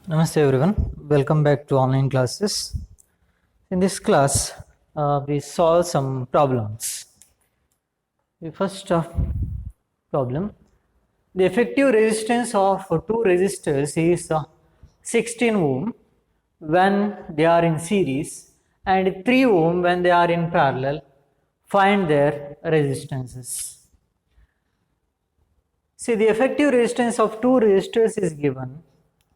Namaste everyone, welcome back to online classes. In this class, we solve some problems. The first problem, the effective resistance of two resistors is 16 ohm when they are in series and 3 ohm when they are in parallel. Find their resistances. See, the effective resistance of two resistors is given.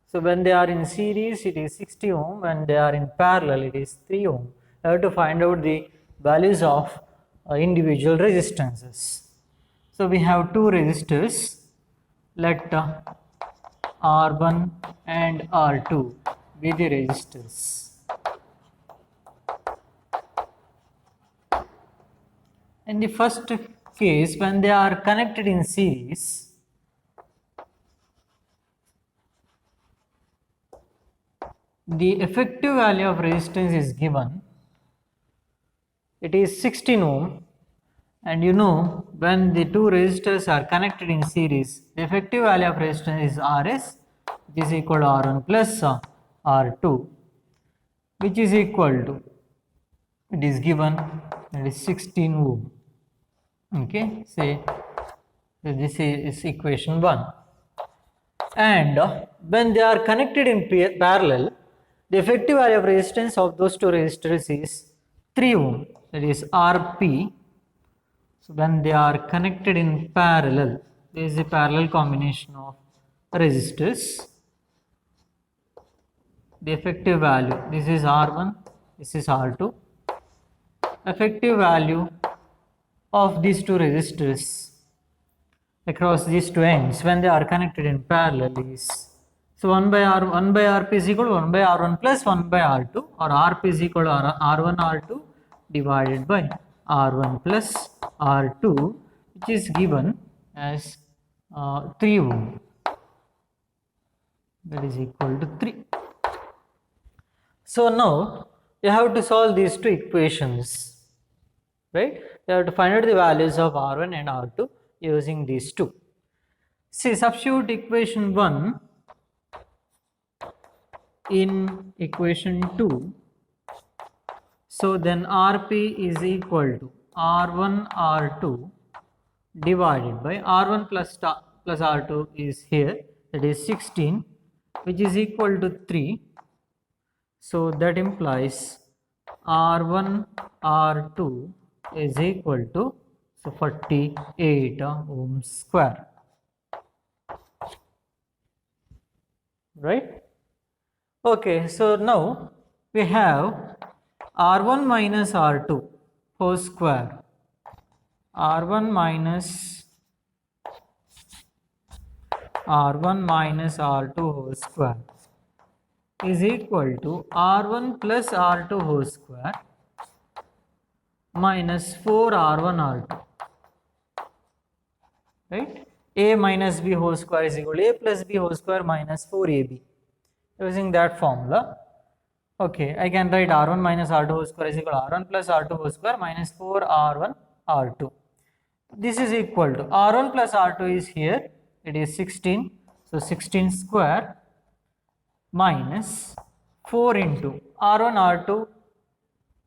So when they are in series, it is 60 ohm. When they are in parallel, it is 3 ohm. You have to find out the values of individual resistances. So we have two resistors. Let R1 and R2 be the resistors. In the first case, when they are connected in series, the effective value of resistance is given. It is 16 ohm, and you know when the two resistors are connected in series, the effective value of resistance is Rs, which is equal to R1 plus R2, which is equal to, it is given, that is 16 ohm. Okay, say this is equation 1. And when they are connected in parallel, the effective value of resistance of those two resistors is 3 ohm, that is Rp. So when they are connected in parallel, there is a parallel combination of resistors. The effective value, this is R1, this is R2. Effective value of these two resistors across these two ends when they are connected in parallel is, so 1 by Rp is equal to 1 by R1 plus 1 by R2, or Rp is equal to R1 R2 divided by R1 plus R2, which is given as 3 ohm, that is equal to 3. So now you have to solve these two equations, right? You have to find out the values of R1 and R2 using these two. See, substitute equation 1 in equation 2. So then Rp is equal to R1 R2 divided by R1 plus R2 is here, that is 16, which is equal to 3. So that implies R1 R2 is equal to 48 ohm square, right? Okay, so now we have R1 minus R2 whole square, R1 minus R2 whole square is equal to R1 plus R2 whole square minus 4R1 R2, right? A minus B whole square is equal to A plus B whole square minus 4AB. Using that formula, okay, I can write R1 minus R2 whole square is equal to R1 plus R2 whole square minus 4R1 R2. This is equal to R1 plus R2 is here, it is 16, so 16 square minus 4 into R1 R2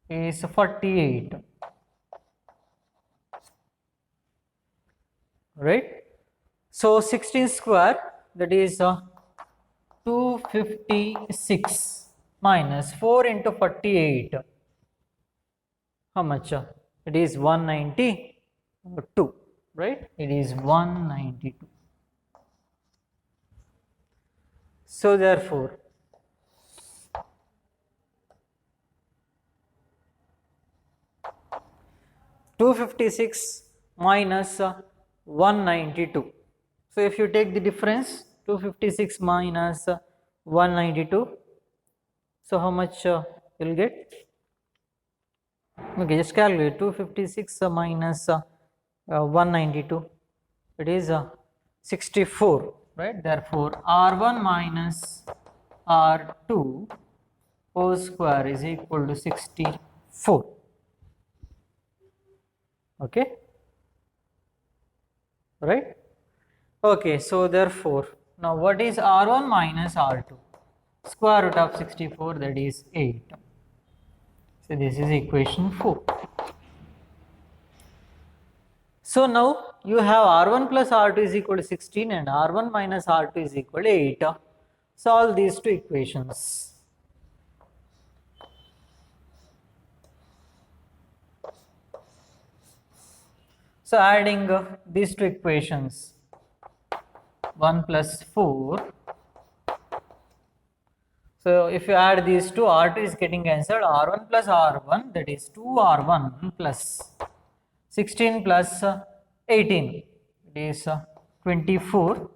is 48, right? So 16 square, that is 256 minus 4 into 48, how much? It is 192, right? It is 192. So therefore, (256) minus 192. So if you take the difference, 256 minus 192, so how much you will get? Okay, just calculate 256 minus 192, it is 64, right? Therefore R1 minus R2 whole square is equal to 64. Okay, right? Okay, so therefore now what is R1 minus R2? square root of 64, that is 8. So this is equation 4. So now you have R1 plus R2 is equal to 16 and R1 minus R2 is equal to 8. Solve these two equations. So adding these two equations, 1 plus 4. So if you add these two, R2 is getting cancelled, R1 plus R1, that is 2R1 plus 16 plus 18, it is 24.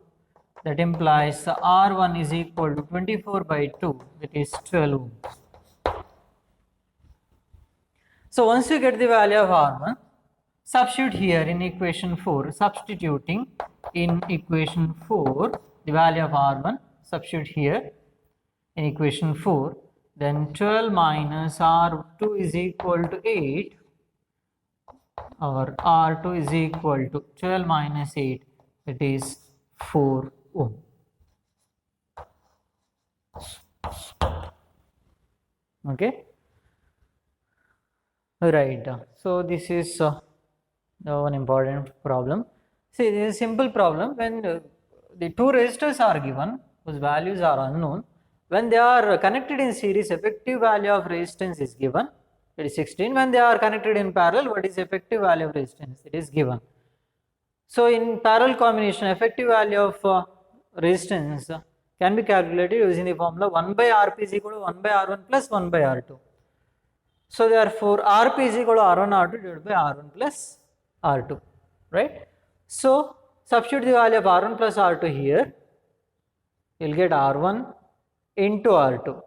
That implies R1 is equal to 24 by 2, that is 12 ohms. So once you get the value of R1, substitute here in equation 4, substituting in equation 4 the value of R1, substitute here in equation 4, then 12 minus R2 is equal to 8, or R2 is equal to 12 minus 8, it is 4 ohm. Okay, right. So this is one important problem. See, this is a simple problem. When the two resistors are given, whose values are unknown, when they are connected in series, effective value of resistance is given, it is 16. When they are connected in parallel, what is effective value of resistance? It is given. So in parallel combination, effective value of resistance can be calculated using the formula 1 by Rp is equal to 1 by R1 plus 1 by R2. So therefore Rp is equal to R1 R2 divided by R1 plus R2, right? So substitute the value of R1 plus R2 here, you will get R1 into R2.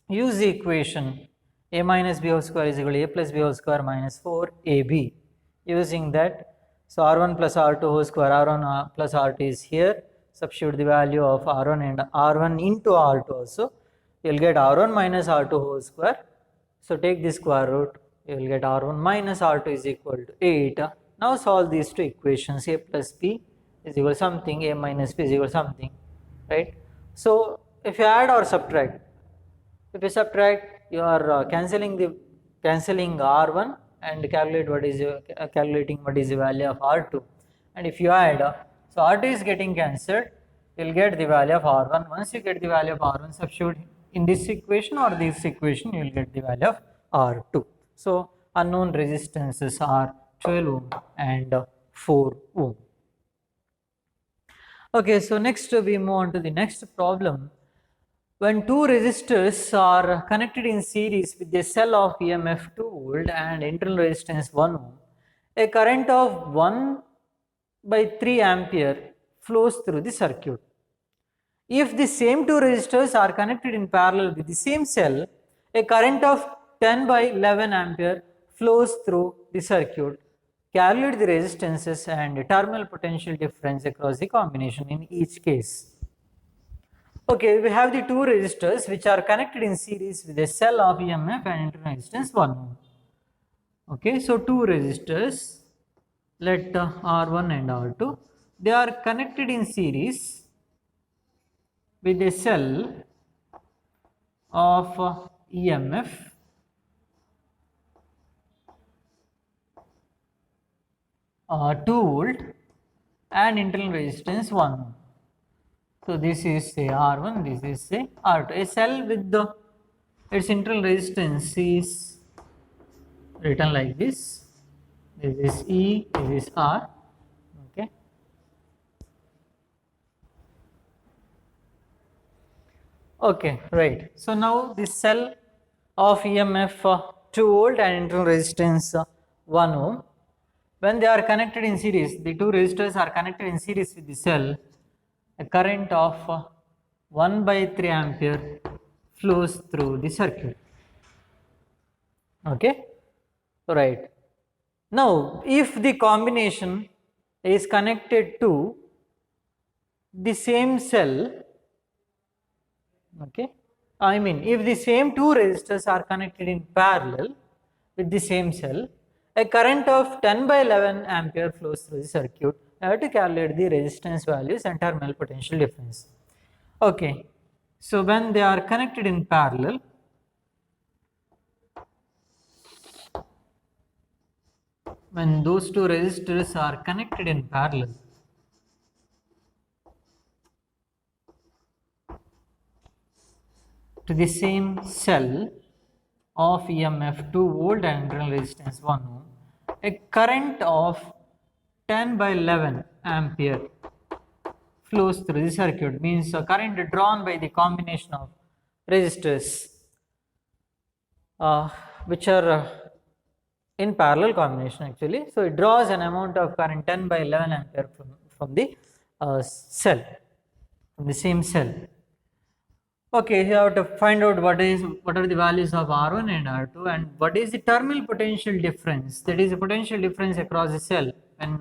Use the equation a minus b whole square is equal to a plus b whole square minus 4ab. Using that, so R1 plus R2 whole square, R1 plus R2 is here. Substitute the value of R1 and R1 into R2 also. You will get R1 minus R2 whole square. So take the square root, you will get R1 minus R2 is equal to 8. Now solve these two equations, a plus b is equal to something, a minus b is equal to something, right? So if you add or subtract, if you subtract, you are cancelling R1 and calculating what is the value of R2. And if you add, so R2 is getting cancelled, you will get the value of R1. Once you get the value of R1, substitute in this equation or this equation, you will get the value of R2. So unknown resistances are 12 ohm and 4 ohm. Okay, so next we move on to the next problem. When two resistors are connected in series with a cell of EMF 2 volt and internal resistance 1 ohm, a current of 1 by 3 ampere flows through the circuit. If the same two resistors are connected in parallel with the same cell, a current of 10 by 11 ampere flows through the circuit. Calculate the resistances and terminal potential difference across the combination in each case. Okay, we have the two resistors which are connected in series with a cell of EMF and internal resistance 1 ohm. Okay, so two resistors, let R1 and R2, they are connected in series with a cell of EMF uh, 2 volt and internal resistance 1 ohm. So this is say R1, this is say R2. A cell with its internal resistance is written like this. This is E, this is R. Okay. Okay, right. So now this cell of EMF 2 volt and internal resistance 1 ohm. When they are connected in series, the two resistors are connected in series with the cell, a current of 1 by 3 ampere flows through the circuit. Okay, right. Now, if the combination is connected to the same cell, okay, if the same two resistors are connected in parallel with the same cell, a current of 10 by 11 ampere flows through the circuit. I have to calculate the resistance values and terminal potential difference. Okay, So when they are connected in parallel, when those two resistors are connected in parallel, to the same cell of EMF 2 volt and internal resistance 1 ohm, a current of 10 by 11 ampere flows through the circuit, means a current drawn by the combination of resistors which are in parallel combination actually. So it draws an amount of current 10 by 11 ampere from the cell, from the same cell. Okay, you have to find out what are the values of R1 and R2 and what is the terminal potential difference, that is the potential difference across the cell when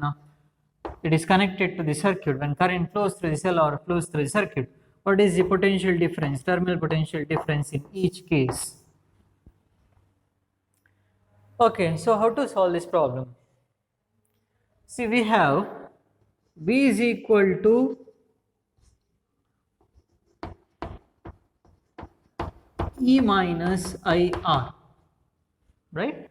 it is connected to the circuit, when current flows through the cell or flows through the circuit. What is the potential difference, terminal potential difference in each case? Okay, so how to solve this problem? See, we have V is equal to E minus IR, right?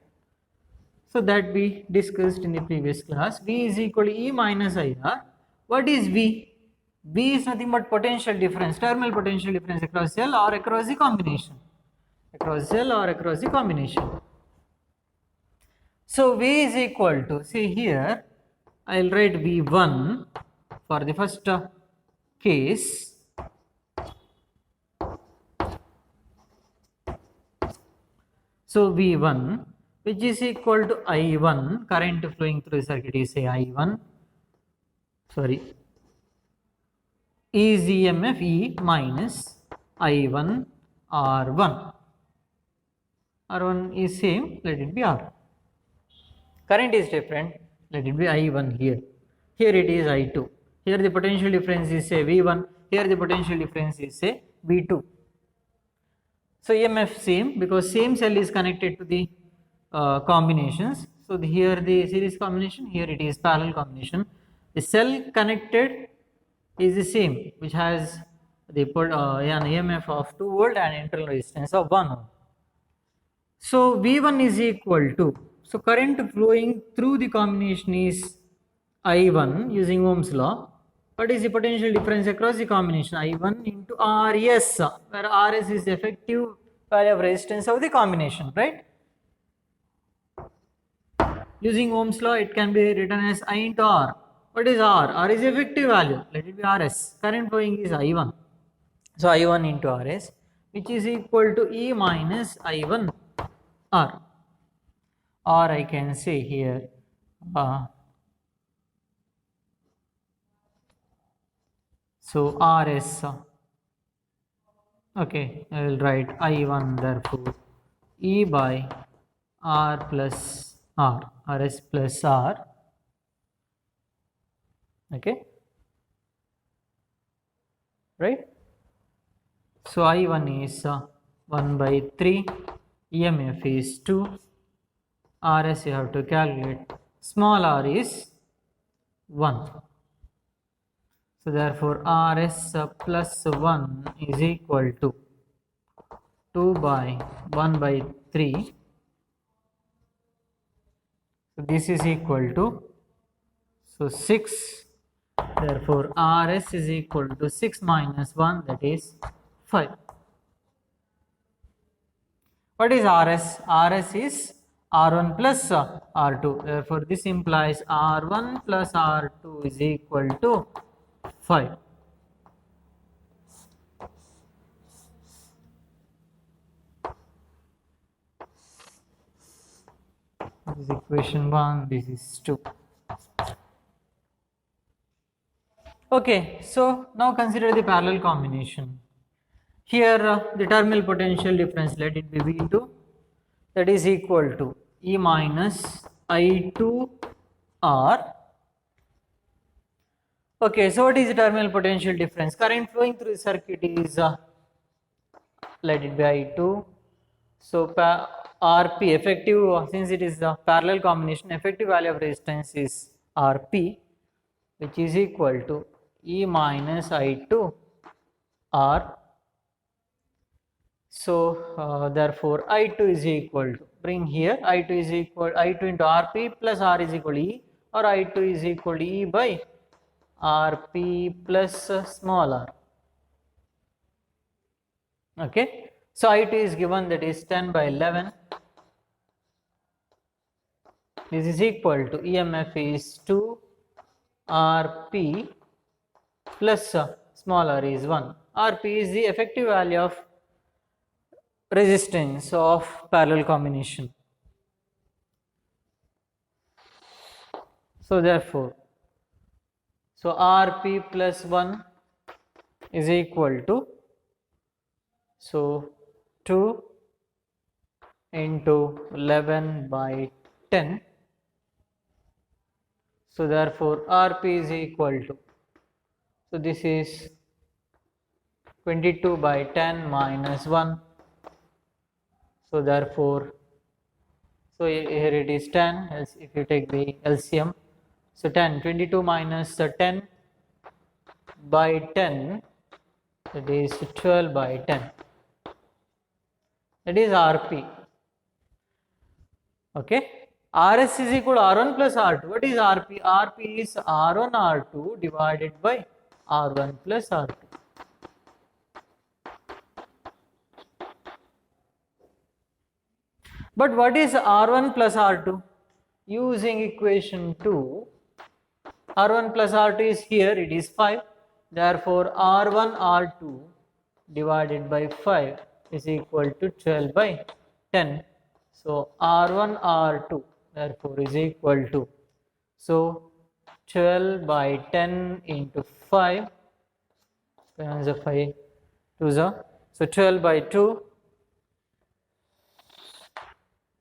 So that we discussed in the previous class. V is equal to E minus IR. What is V? V is nothing but potential difference, terminal potential difference across cell or across the combination. Across cell or across the combination. So V is equal to, see here, I will write V1 for the first case. So V1, which is equal to I1, current flowing through the circuit is say I1, sorry, is EMF E minus I1 R1. R1 is same, let it be R. Current is different, let it be I1 here. Here it is I2. Here the potential difference is say V1, here the potential difference is say V2. So EMF same, because same cell is connected to the combinations. So here the series combination, here it is parallel combination. The cell connected is the same, which has the an EMF of 2 volt and internal resistance of 1 ohm. So V1 is equal to, so current flowing through the combination is I1 using Ohm's law. What is the potential difference across the combination? I1 into RS, where RS is the effective value of resistance of the combination, right? Using Ohm's law, it can be written as I into R. What is R? R is effective value, let it be RS. Current flowing is I1. So I1 into RS, which is equal to E minus I1 R. Or I can say here, so RS, okay, I will write I1 therefore E by R plus R, RS plus R, okay, right? So I1 is 1 by 3, EMF is 2, RS you have to calculate, small r is 1. So therefore RS plus 1 is equal to 2 by 1 by 3. So this is equal to, so 6. Therefore RS is equal to 6 minus 1, that is 5. What is RS? RS is R1 plus R2. Therefore this implies R1 plus R2 is equal to 5. This is equation 1, this is 2. Okay, so now consider the parallel combination. Here the terminal potential difference, let it be V2, that is equal to E minus I2 R. Okay, so what is the terminal potential difference? Current flowing through the circuit is, let it be I2. So RP effective, since it is a parallel combination, effective value of resistance is RP, which is equal to E minus I2 R So therefore I2 is equal to, bring here, I2 is equal, I2 into Rp plus R is equal to E, or I2 is equal to E by Rp plus small r. Okay, so I2 is given, that is 10 by 11. This is equal to EMF is 2 Rp plus small r is 1. Rp is the effective value of resistance of parallel combination. So therefore, so Rp plus 1 is equal to, so 2 into 11 by 10. So therefore Rp is equal to, so this is 22 by 10 minus 1. So therefore, so here it is 10, else if you take the LCM, so 10, 22 minus 10 by 10, that is 12 by 10, that is Rp. Okay, Rs is equal to R1 plus R2. What is Rp? Rp is R1 R2 divided by R1 plus R2. But what is R1 plus R2? Using equation 2, R1 plus R2 is here, it is 5. Therefore, R1 R2 divided by 5 is equal to 12 by 10. So, R1 R2 therefore is equal to, so 12 by 10 into 5, so 5 2 so 12 by 2.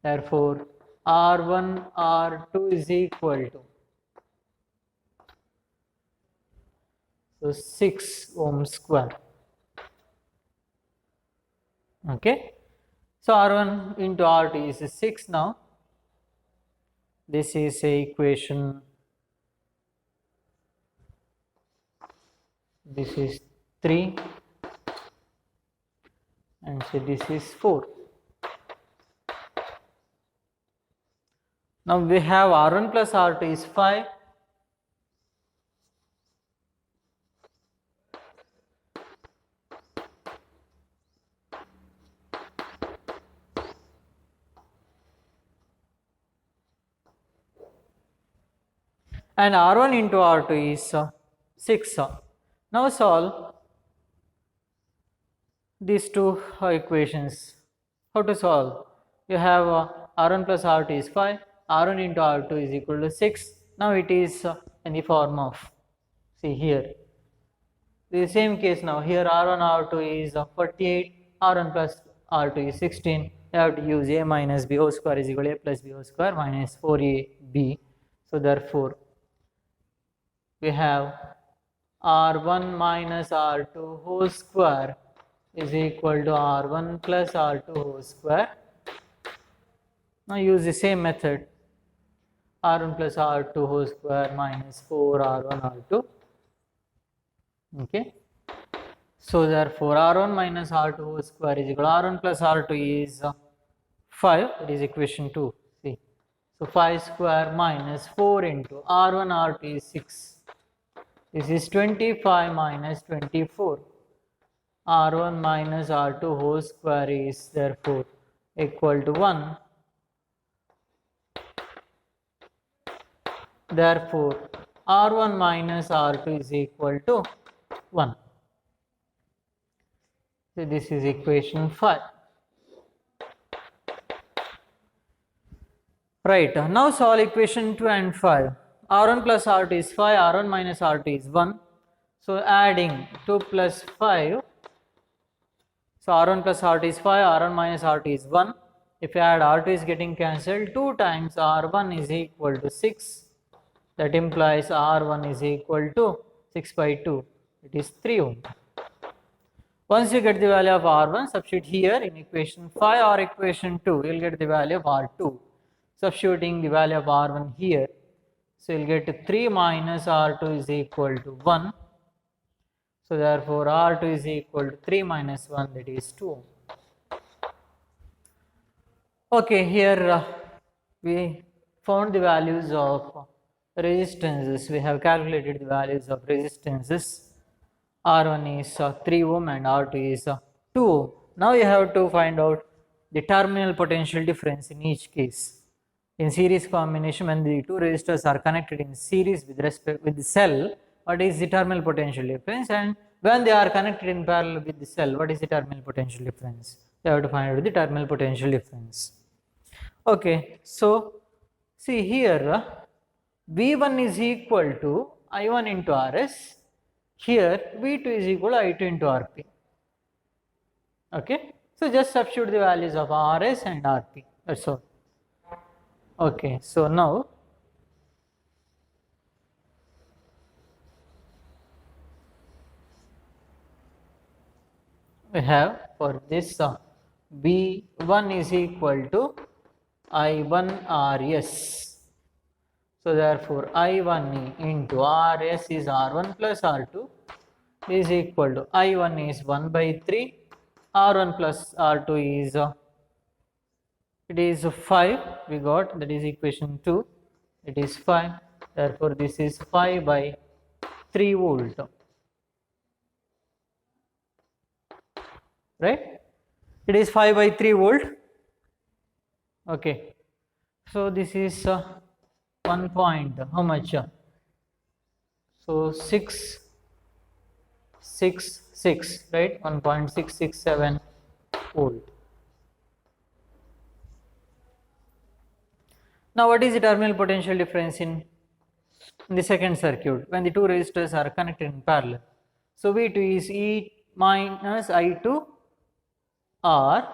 Therefore, R1 R2 is equal to, so 6 ohm square. Okay, so R1 into R2 is 6 now. This is a equation, this is 3, and so this is 4. Now we have R1 plus R2 is 5. And R1 into R2 is 6. Now solve these two equations. How to solve? You have R1 plus R2 is 5, R1 into R2 is equal to 6. Now it is in the form of, see here, the same case now, here R1 R2 is 48, R1 plus R2 is 16. You have to use A minus B whole square is equal to A plus B whole square minus 4AB. So therefore, we have R1 minus R2 whole square is equal to R1 plus R2 whole square. Now use the same method, R1 plus R2 whole square minus 4 R1 R2. Okay, so therefore R1 minus R2 whole square is equal to R1 plus R2 is 5, that is equation 2. See, so 5 square minus 4 into R1 R2 is 6. This is 25 minus 24. R1 minus R2 whole square is therefore equal to 1. Therefore, R1 minus R2 is equal to 1. So this is equation 5. Right, now solve equation 2 and 5. R1 plus R2 is 5, R1 minus R2 is 1. So adding 2 plus 5, so R1 plus R2 is 5, R1 minus R2 is 1. If you add, R2 is getting cancelled, 2 times R1 is equal to 6. That implies R1 is equal to 6 by 2, it is 3 ohm. Once you get the value of R1, substitute here in equation 5 or equation 2, you will get the value of R2. Substituting the value of R1 here, so you will get 3 minus R2 is equal to 1. So therefore R2 is equal to 3 minus 1, that is 2 ohm. Okay, here we found the values of resistances. We have calculated the values of resistances. R1 is 3 ohm and R2 is 2 ohm. Now you have to find out the terminal potential difference in each case. In series combination, when the two resistors are connected in series with respect with the cell, what is the terminal potential difference, and when they are connected in parallel with the cell, what is the terminal potential difference? You have to find out the terminal potential difference. Okay, so see here V1 is equal to I1 into Rs, here V2 is equal to I2 into Rp. Okay, so just substitute the values of Rs and Rp, that's all. Okay, so now we have for this V1 is equal to I1 Rs. So therefore I1 into Rs is R1 plus R2 is equal to I1 is 1 by 3, R1 plus R2 is it is 5 we got, that is equation 2, it is 5, therefore this is 5 by 3 volt, right? It is 5 by 3 volt. Okay, so this is 1 point, how much? So 666, right? 1.667 volt. Now what is the terminal potential difference in the second circuit when the two resistors are connected in parallel? So V2 is E minus I2 R,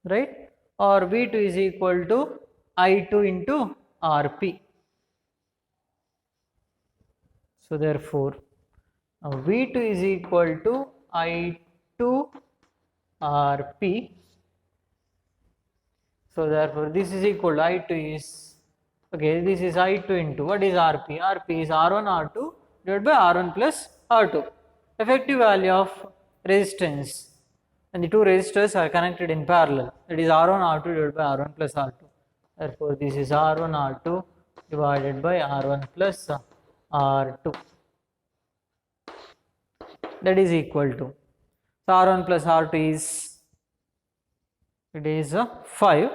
right, or V2 is equal to I2 into Rp. So therefore V2 is equal to I2 Rp. So therefore this is equal to I2 is, okay, this is I2 into, what is Rp? Rp is R1 R2 divided by R1 plus R2. Effective value of resistance and the two resistors are connected in parallel, that is R1 R2 divided by R1 plus R2. Therefore this is R1 R2 divided by R1 plus R2, that is equal to, so R1 plus R2 is, it is 5,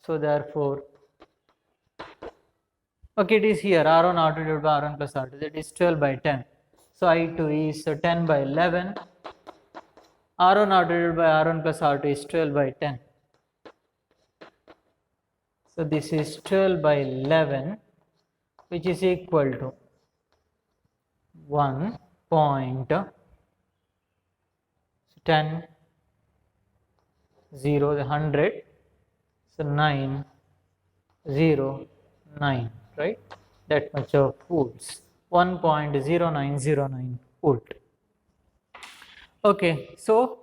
so therefore, okay, it is here R1 R2 divided by R1 plus R2, that is 12 by 10. So I2 is 10 by 11, R1 R2 divided by R1 plus R2 is 12 by 10. So this is 12 by 11, which is equal to 1.10 0 the 100, so 909, right, that much of volts, 1.0909 volt. Okay, so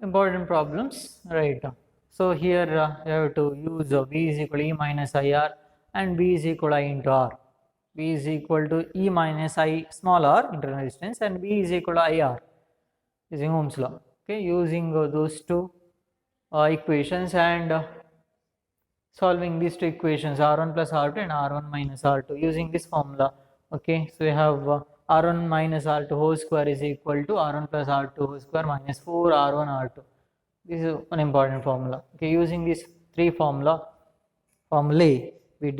important problems, right? So here you have to use V is equal to E minus IR and V is equal to I into R. V is equal to E minus I small r internal resistance and V is equal to IR using Ohm's law. Okay, using those two equations and solving these two equations R1 plus R2 and R1 minus R2 using this formula. Okay, so we have R1 minus R2 whole square is equal to R1 plus R2 whole square minus 4 R1 R2. This is an important formula. Okay, using these three formulae we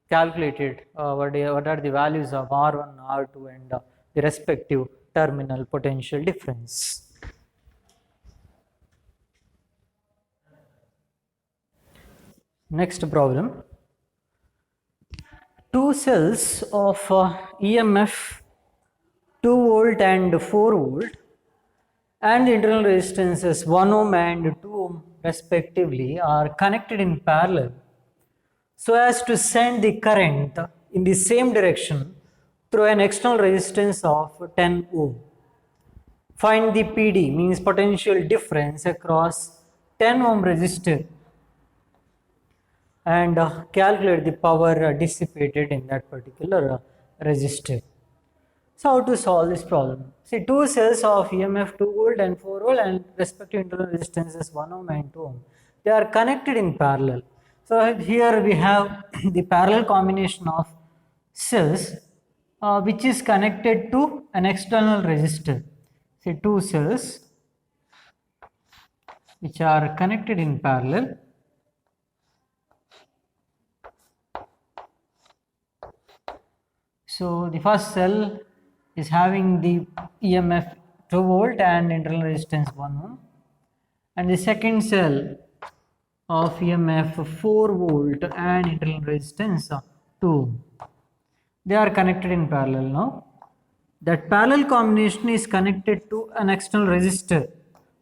calculated what are the values of R1, R2 and the respective terminal potential difference. Next problem. Two cells of EMF 2 volt and 4 volt and the internal resistances 1 ohm and 2 ohm respectively are connected in parallel so as to send the current in the same direction through an external resistance of 10 ohm. Find the PD, means potential difference, across 10 ohm resistor and calculate the power dissipated in that particular resistor. So how to solve this problem? See, two cells of EMF 2 volt and 4 volt and respective internal resistances 1 ohm and 2 ohm. They are connected in parallel. So here we have the parallel combination of cells which is connected to an external resistor. See, two cells which are connected in parallel. So the first cell is having the EMF 2 volt and internal resistance 1 ohm, and the second cell of EMF 4 volt and internal resistance 2 ohm. They are connected in parallel now. That parallel combination is connected to an external resistor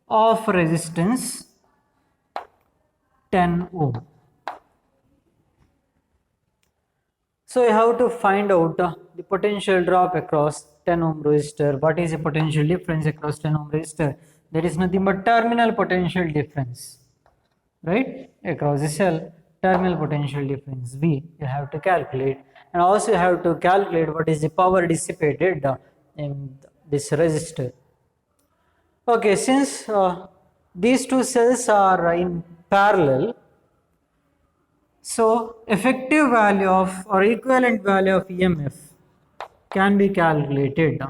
of resistance 10 ohm. So you have to find out the potential drop across 10 ohm resistor. What is the potential difference across 10 ohm resistor? That is nothing but terminal potential difference, right? Across the cell, terminal potential difference V you have to calculate, and also you have to calculate what is the power dissipated in this resistor. Okay, since these two cells are in parallel, so effective value of or equivalent value of EMF can be calculated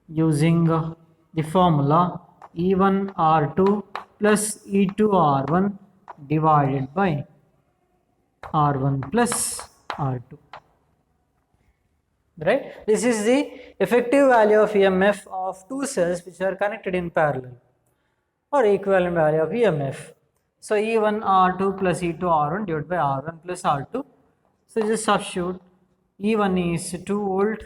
using the formula E1 R2 plus E2 R1 divided by R1 plus R2. Right? This is the effective value of EMF of two cells which are connected in parallel, or equivalent value of EMF. So E1 R2 plus E2 R1 divided by R1 plus R2. So just substitute. E1 is 2 volt,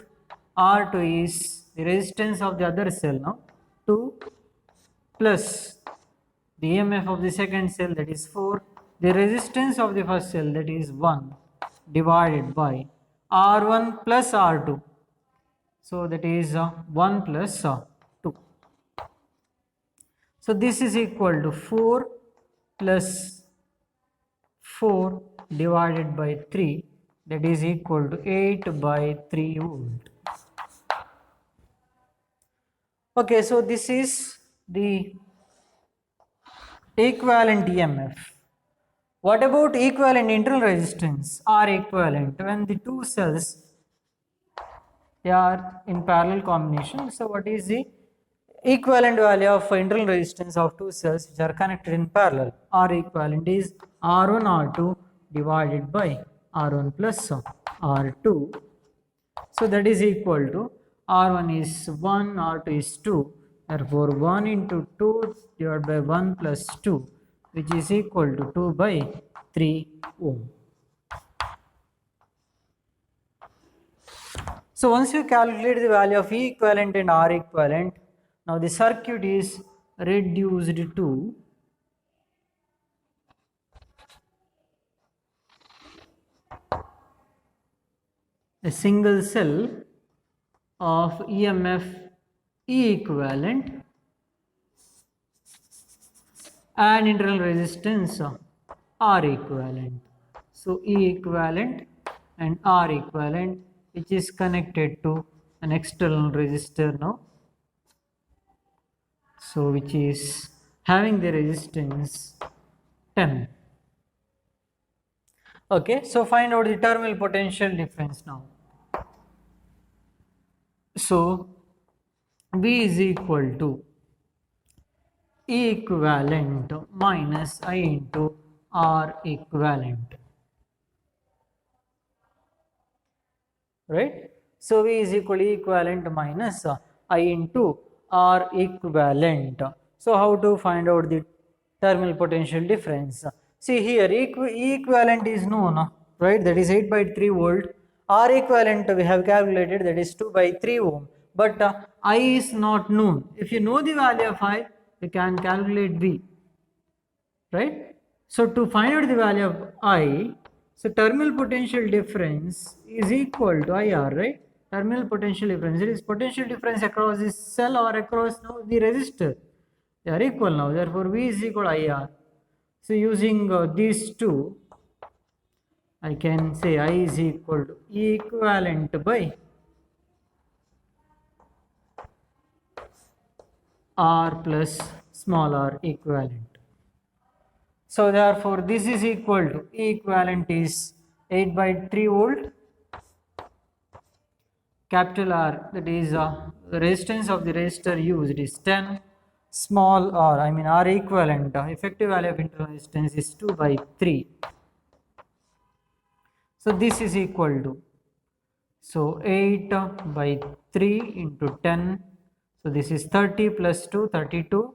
R2 is the resistance of the other cell now, 2, plus the EMF of the second cell, that is 4, the resistance of the first cell, that is 1, divided by R1 plus R2. So that is 1 plus 2. So this is equal to 4 plus 4 divided by 3, that is equal to 8 by 3 volt. Okay, so this is the equivalent EMF. What about equivalent internal resistance? R equivalent when the two cells they are in parallel combination. So what is the equivalent value of internal resistance of two cells which are connected in parallel? R equivalent is R1 R2 divided by R1 plus R2. So that is equal to R1 is 1, R2 is 2. Therefore 1 into 2 divided by 1 plus 2, which is equal to 2 by 3 ohm. So once you calculate the value of E equivalent and R equivalent, now the circuit is reduced to a single cell of EMF E equivalent and internal resistance R equivalent. So E equivalent and R equivalent, which is connected to an external resistor now. So which is having the resistance 10. Okay, so find out the terminal potential difference now. So V is equal to E equivalent minus I into R equivalent. Right? So V is equal to E equivalent minus I into R equivalent. So how to find out the terminal potential difference? See here, E equivalent is known, right? That is 8 by 3 volt. R equivalent we have calculated, that is 2 by 3 ohm. But I is not known. If you know the value of I, you can calculate V, right? So to find out the value of I, so terminal potential difference is equal to IR, right? Terminal potential difference, it is potential difference across this cell or across now the resistor. They are equal now, therefore V is equal to IR. So using these two, I can say I is equal to E equivalent by R plus small r equivalent. So therefore this is equal to E equivalent is 8 by 3 volt, capital R, that is resistance of the resistor used is 10, small r, I mean R equivalent, effective value of internal resistance is 2 by 3. So this is equal to, so 8 by 3 into 10, so this is 30 plus 2, 32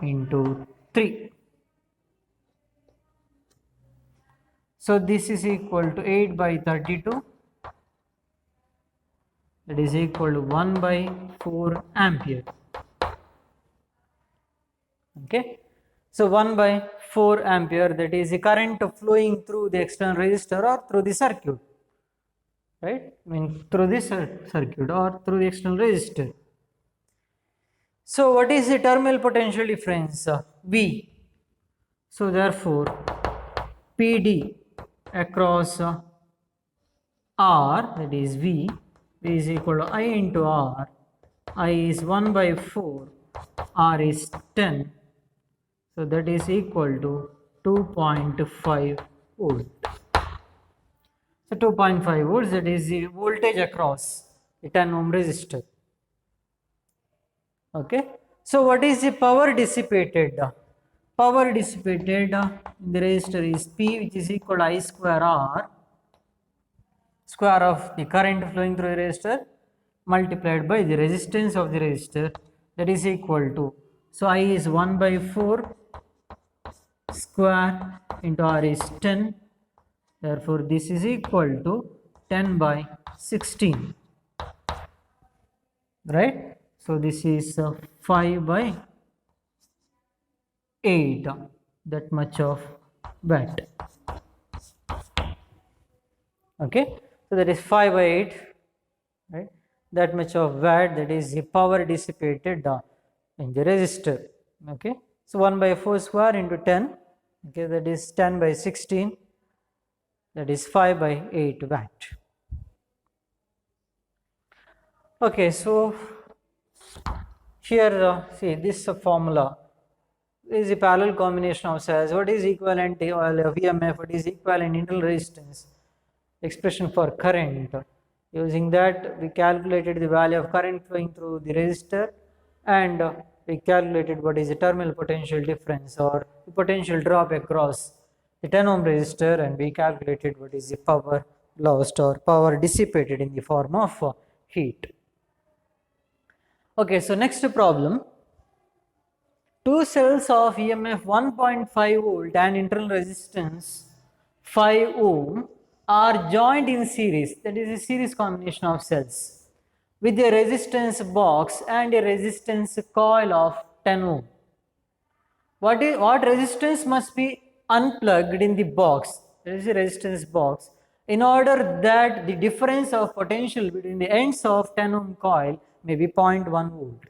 into 3. So this is equal to 8 by 32, that is equal to 1 by 4 ampere. Okay. So 1 by 4 ampere, that is the current flowing through the external resistor or through the circuit, right? I mean through this circuit or through the external resistor. So what is the terminal potential difference? V. So therefore PD across R, that is V is equal to I into R. I is 1 by 4, R is 10. So that is equal to 2.5 volt. So 2.5 volts, that is the voltage across the 10 ohm resistor. Okay. So what is the power dissipated? Power dissipated in the resistor is P, which is equal to I square R, square of the current flowing through the resistor multiplied by the resistance of the resistor, that is equal to, so I is 1 by 4 square into R is 10, therefore this is equal to 10 by 16, right? So this is 5 by 8, that much of watt. Okay, so that is 5 by 8, right? That much of watt, that is the power dissipated in the resistor. Okay, so 1 by 4 square into 10, okay, that is 10 by 16, that is 5 by 8 watt. Okay, so here see this formula is a parallel combination of cells. What is equivalent of EMF? What is equivalent internal resistance? Expression for current. Using that, we calculated the value of current flowing through the resistor, and we calculated what is the terminal potential difference or the potential drop across the 10 ohm resistor, and we calculated what is the power lost or power dissipated in the form of heat. Okay, so next problem. Two cells of EMF 1.5 volt and internal resistance 5 ohm are joined in series, that is a series combination of cells, with a resistance box and a resistance coil of 10 ohm. What resistance must be unplugged in the box? There is a resistance box, in order that the difference of potential between the ends of 10 ohm coil may be 0.1 volt.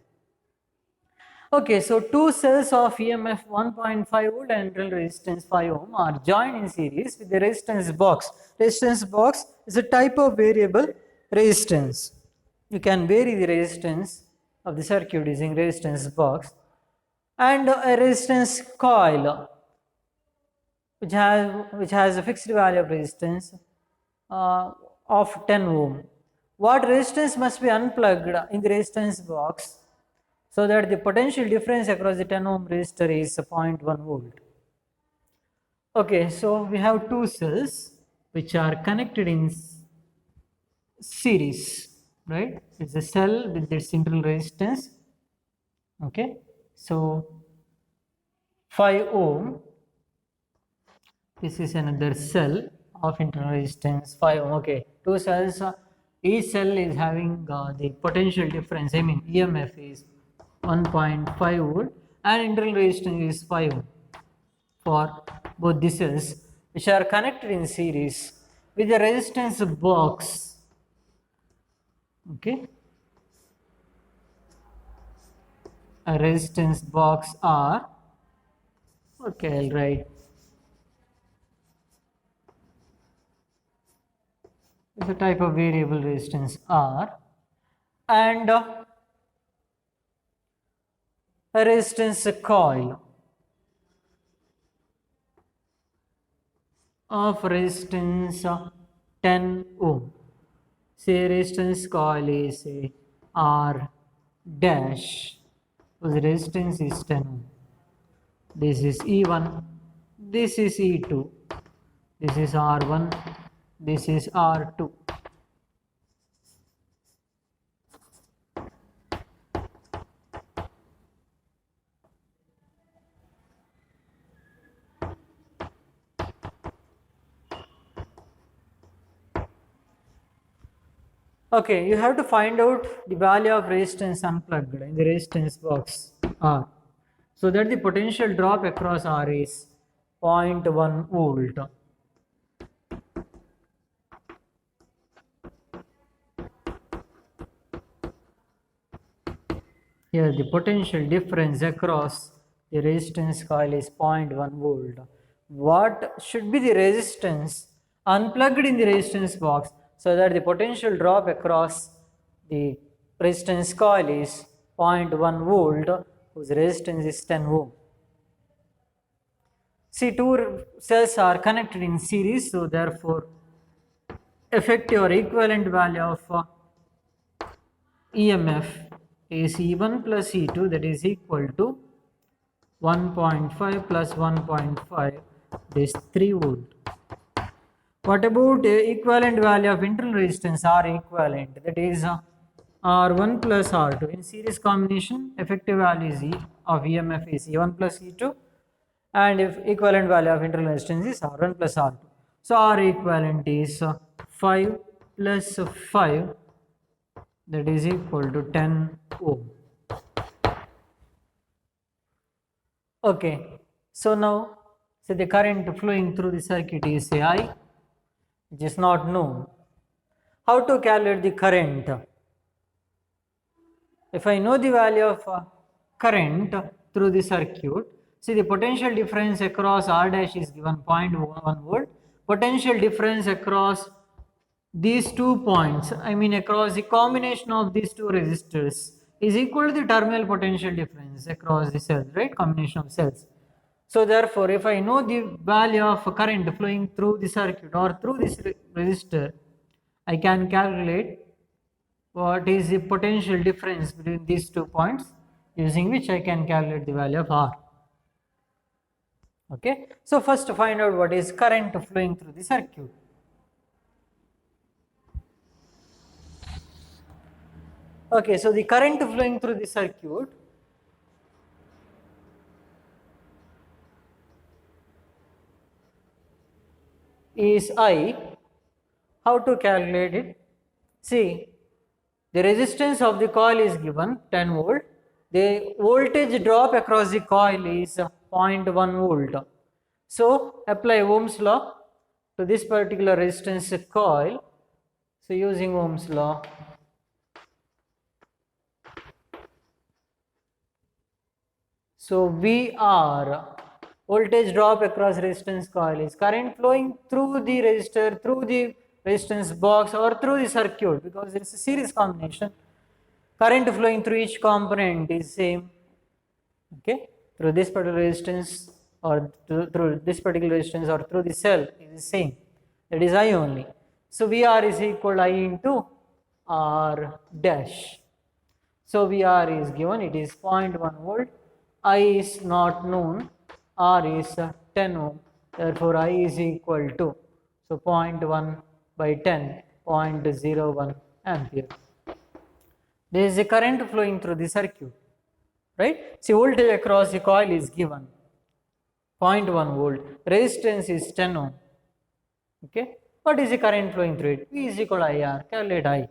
Okay, so two cells of EMF 1.5 volt and internal resistance 5 ohm are joined in series with the resistance box. Resistance box is a type of variable resistance. You can vary the resistance of the circuit using resistance box, and a resistance coil which has a fixed value of resistance of 10 ohm. What resistance must be unplugged in the resistance box so that the potential difference across the 10 ohm resistor is 0.1 volt. Okay, so we have two cells which are connected in series, right? It's a cell with its internal resistance. Okay, so 5 ohm, this is another cell of internal resistance 5 ohm. Okay, two cells, each cell is having the potential difference, I mean EMF is 1.5 volt and internal resistance is 5 ohm for both the cells, which are connected in series with a resistance box. Okay, a resistance box R. Okay, I'll write. It's a type of variable resistance R, and a resistance coil of resistance 10 ohm. Say resistance coil is say R dash, whose resistance is 10 ohm. This is E1, this is E2, this is R1, this is R2. Okay, you have to find out the value of resistance unplugged in the resistance box R, so that the potential drop across R is 0.1 volt. Here the potential difference across the resistance coil is 0.1 volt. What should be the resistance unplugged in the resistance box so that the potential drop across the resistance coil is 0.1 volt, whose resistance is 10 ohm. See, two cells are connected in series, so therefore effective or equivalent value of EMF is E1 plus E2, that is equal to 1.5 plus 1.5, that is 3 volt. What about equivalent value of internal resistance R equivalent, that is R1 plus R2 in series combination? Effective value is of EMF is E1 plus E2, and if equivalent value of internal resistance is R1 plus R2. So R equivalent is 5 plus 5, that is equal to 10 ohm. Okay, so now say the current flowing through the circuit is say I, which is not known. How to calculate the current? If I know the value of current through the circuit, see the potential difference across R dash is given 0.1 volt. Potential difference across these 2 points, I mean across the combination of these two resistors, is equal to the terminal potential difference across the cells, right? Combination of cells. So therefore, if I know the value of current flowing through the circuit or through this resistor, I can calculate what is the potential difference between these 2 points, using which I can calculate the value of R. Okay, so first to find out what is current flowing through the circuit. Okay, so the current flowing through the circuit is I. How to calculate it? See, the resistance of the coil is given 10 volt. The voltage drop across the coil is 0.1 volt. So apply Ohm's law to this particular resistance coil. So using Ohm's law, so VR, voltage drop across resistance coil, is current flowing through the resistor, through the resistance box or through the circuit, because it is a series combination. Current flowing through each component is same, okay, through this particular resistance or through this particular resistance or through the cell is the same, that is I only. So VR is equal to I into R dash. So VR is given, it is 0.1 volt, I is not known, R is 10 ohm, therefore I is equal to, so 0.1 by 10, 0.01 ampere. There is a current flowing through the circuit, right? See, voltage across the coil is given 0.1 volt, resistance is 10 ohm, okay. What is the current flowing through it? V is equal to IR, calculate I,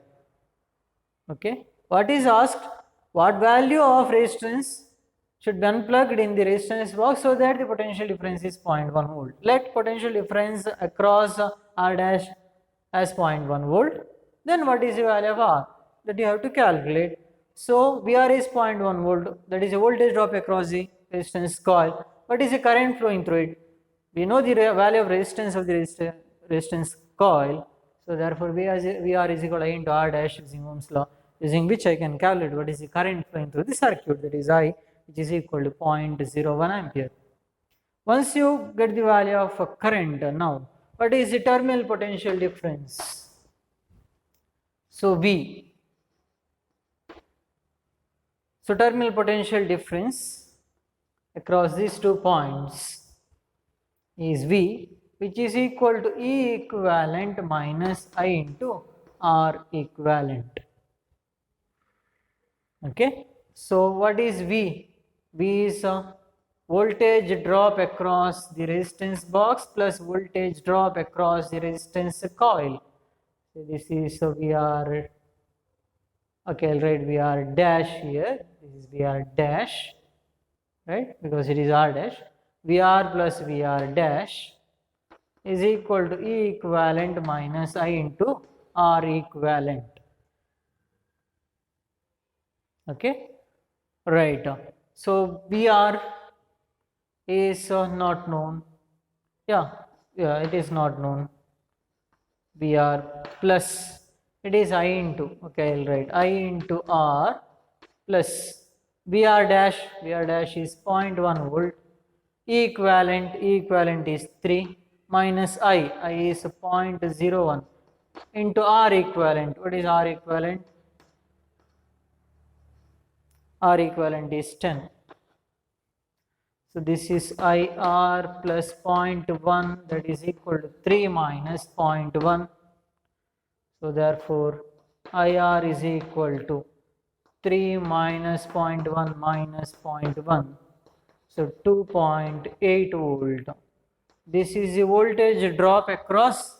okay. What is asked? What value of resistance should be unplugged in the resistance box so that the potential difference is 0.1 volt. Let potential difference across R dash as 0.1 volt. Then what is the value of R? That you have to calculate. So VR is 0.1 volt, that is a voltage drop across the resistance coil. What is the current flowing through it? We know the value of resistance of the resistance coil. So therefore VR is equal to I into R dash using Ohm's law, using which I can calculate what is the current flowing through the circuit, that is I, which is equal to 0.01 ampere. Once you get the value of current, now what is the terminal potential difference? So V. So terminal potential difference across these 2 points is V, which is equal to E equivalent minus I into R equivalent. Okay. So what is V? V is a voltage drop across the resistance box plus voltage drop across the resistance coil. So this is, so we are, okay, I'll write VR dash here. This is VR dash, right, because it is R dash. VR plus VR dash is equal to E equivalent minus I into R equivalent. Okay, right. So VR is not known. Yeah, it is not known. VR plus, it is I into, okay, I'll write I into R plus VR dash is 0.1 volt. Equivalent is 3 minus I is 0.01 into R equivalent. What is R equivalent? R equivalent is 10. So this is IR plus 0.1, that is equal to 3 minus 0.1. So therefore IR is equal to 3 minus 0.1 minus 0.1. So 2.8 volt. This is the voltage drop across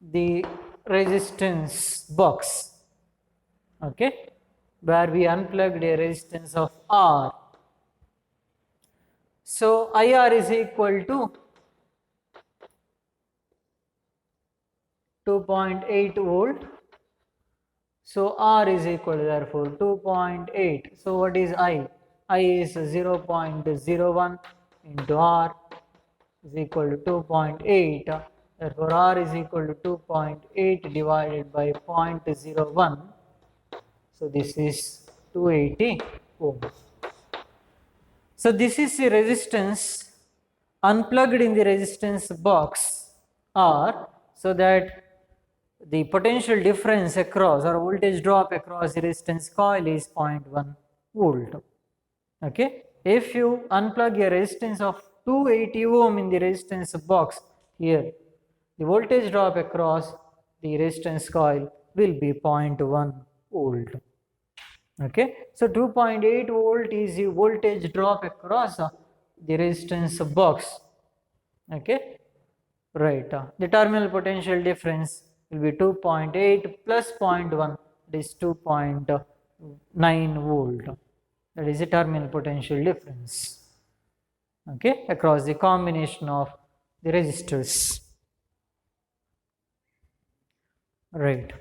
the resistance box. Okay, where we unplugged a resistance of R. So IR is equal to 2.8 volt. So R is equal to therefore 2.8. So what is I? I is 0.01 into R is equal to 2.8. Therefore R is equal to 2.8 divided by 0.01. So this is 280 ohms. So this is the resistance unplugged in the resistance box R, so that the potential difference across or voltage drop across the resistance coil is 0.1 volt. Okay, if you unplug a resistance of 280 ohm in the resistance box here, the voltage drop across the resistance coil will be 0.1 volt. Okay, so 2.8 volt is the voltage drop across the resistance box. Okay, right. The terminal potential difference will be 2.8 plus 0.1, that is 2.9 volt. That is the terminal potential difference. Okay, across the combination of the resistors. Right.